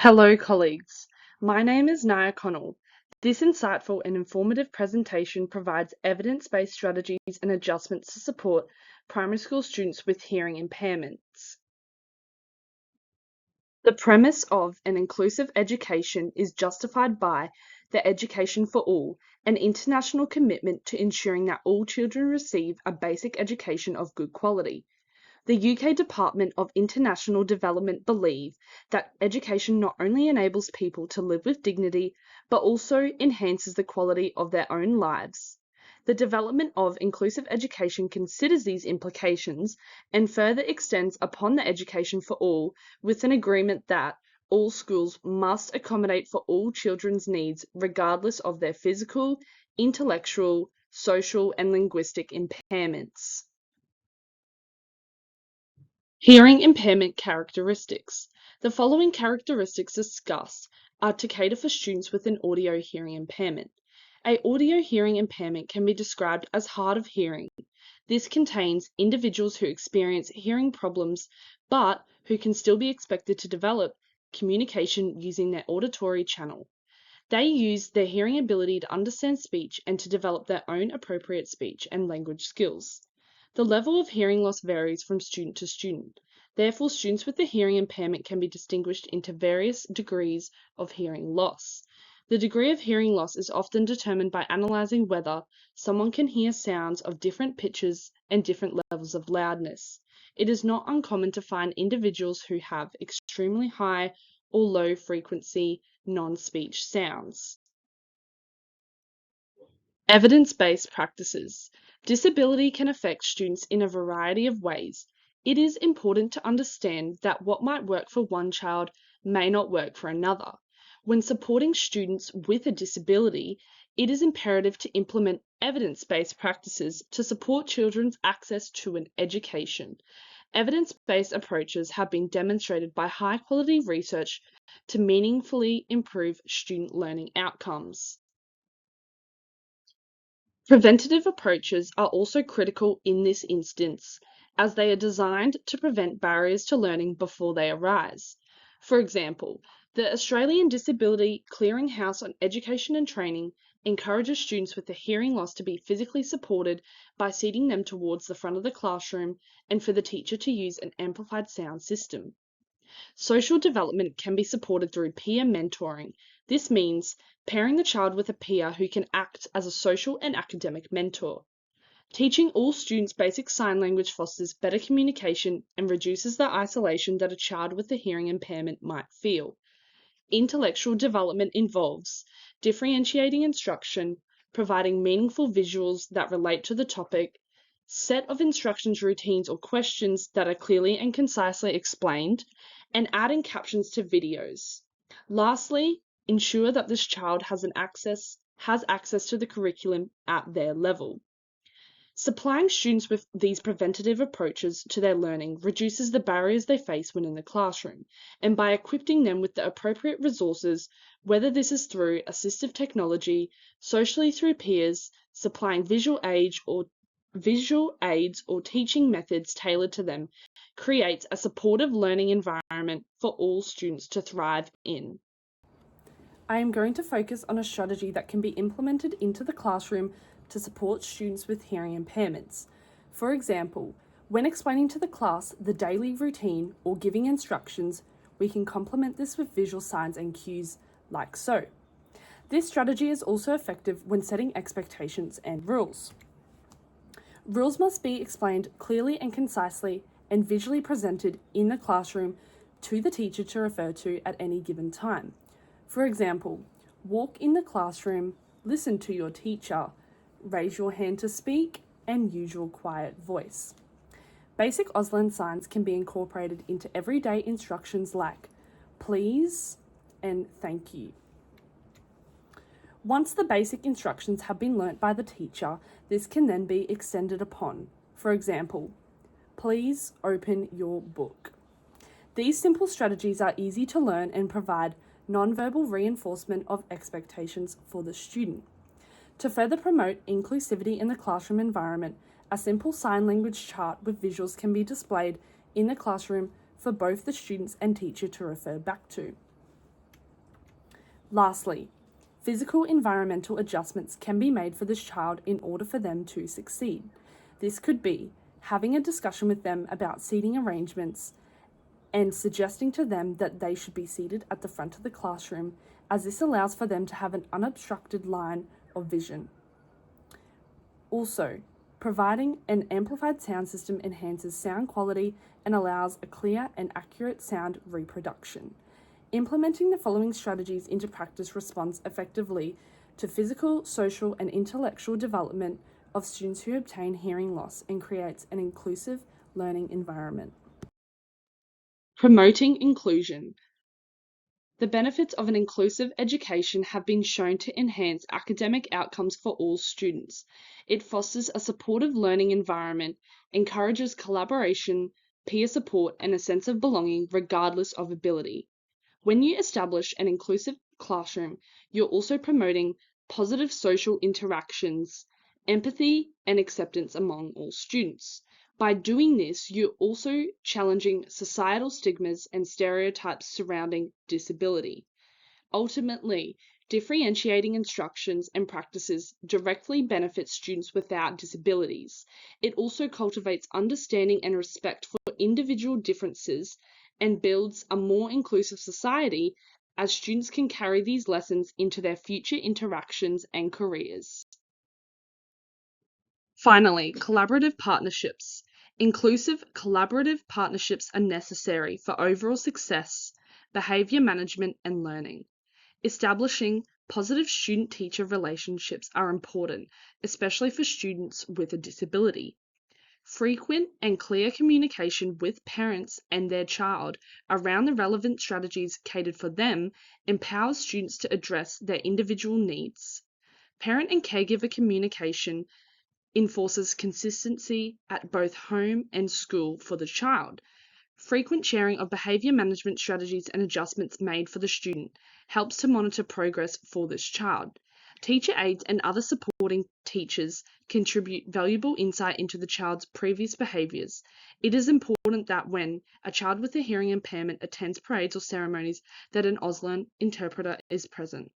Hello, colleagues. My name is Nia Connell. This insightful and informative presentation provides evidence-based strategies and adjustments to support primary school students with hearing impairments. The premise of an inclusive education is justified by the Education for All, an international commitment to ensuring that all children receive a basic education of good quality. The UK Department of International Development believe that education not only enables people to live with dignity, but also enhances the quality of their own lives. The development of inclusive education considers these implications and further extends upon the education for all with an agreement that all schools must accommodate for all children's needs regardless of their physical, intellectual, social, and linguistic impairments. Hearing impairment characteristics. The following characteristics discussed are to cater for students with an audio hearing impairment. A audio hearing impairment can be described as hard of hearing. This contains individuals who experience hearing problems, but who can still be expected to develop communication using their auditory channel. They use their hearing ability to understand speech and to develop their own appropriate speech and language skills. The level of hearing loss varies from student to student. Therefore, students with a hearing impairment can be distinguished into various degrees of hearing loss. The degree of hearing loss is often determined by analyzing whether someone can hear sounds of different pitches and different levels of loudness. It is not uncommon to find individuals who have extremely high or low frequency non-speech sounds. Evidence-based practices. Disability can affect students in a variety of ways. It is important to understand that what might work for one child may not work for another. When supporting students with a disability, it is imperative to implement evidence-based practices to support children's access to an education. Evidence-based approaches have been demonstrated by high-quality research to meaningfully improve student learning outcomes. Preventative approaches are also critical in this instance, as they are designed to prevent barriers to learning before they arise. For example, the Australian Disability Clearinghouse on Education and Training encourages students with a hearing loss to be physically supported by seating them towards the front of the classroom and for the teacher to use an amplified sound system. Social development can be supported through peer mentoring. This means pairing the child with a peer who can act as a social and academic mentor. Teaching all students basic sign language fosters better communication and reduces the isolation that a child with a hearing impairment might feel. Intellectual development involves differentiating instruction, providing meaningful visuals that relate to the topic, set of instructions, routines, or questions that are clearly and concisely explained, and adding captions to videos. Lastly, ensure that this child has access to the curriculum at their level. Supplying students with these preventative approaches to their learning reduces the barriers they face when in the classroom, and by equipping them with the appropriate resources, whether this is through assistive technology, socially through peers, supplying visual aids or teaching methods tailored to them, creates a supportive learning environment for all students to thrive in. I am going to focus on a strategy that can be implemented into the classroom to support students with hearing impairments. For example, when explaining to the class the daily routine or giving instructions, we can complement this with visual signs and cues like so. This strategy is also effective when setting expectations and rules. Rules must be explained clearly and concisely and visually presented in the classroom to the teacher to refer to at any given time. For example, walk in the classroom, listen to your teacher, raise your hand to speak, and use your quiet voice. Basic Auslan signs can be incorporated into everyday instructions like please and thank you. Once the basic instructions have been learnt by the teacher, this can then be extended upon. For example, please open your book. These simple strategies are easy to learn and provide nonverbal reinforcement of expectations for the student. To further promote inclusivity in the classroom environment, a simple sign language chart with visuals can be displayed in the classroom for both the students and teacher to refer back to. Lastly, physical environmental adjustments can be made for this child in order for them to succeed. This could be having a discussion with them about seating arrangements and suggesting to them that they should be seated at the front of the classroom, as this allows for them to have an unobstructed line of vision. Also, providing an amplified sound system enhances sound quality and allows a clear and accurate sound reproduction. Implementing the following strategies into practice responds effectively to physical, social, and intellectual development of students who obtain hearing loss and creates an inclusive learning environment. Promoting inclusion. The benefits of an inclusive education have been shown to enhance academic outcomes for all students. It fosters a supportive learning environment, encourages collaboration, peer support, and a sense of belonging regardless of ability. When you establish an inclusive classroom, you're also promoting positive social interactions, empathy, and acceptance among all students. By doing this, you're also challenging societal stigmas and stereotypes surrounding disability. Ultimately, differentiating instructions and practices directly benefits students without disabilities. It also cultivates understanding and respect for individual differences and builds a more inclusive society as students can carry these lessons into their future interactions and careers. Finally, collaborative partnerships. Inclusive collaborative partnerships are necessary for overall success, behavior management, and learning. Establishing positive student-teacher relationships are important, especially for students with a disability. Frequent and clear communication with parents and their child around the relevant strategies catered for them empowers students to address their individual needs. Parent and caregiver communication enforces consistency at both home and school for the child. Frequent sharing of behavior management strategies and adjustments made for the student helps to monitor progress for this child. Teacher aides and other supporting teachers contribute valuable insight into the child's previous behaviors. It is important that when a child with a hearing impairment attends parades or ceremonies, that an Auslan interpreter is present.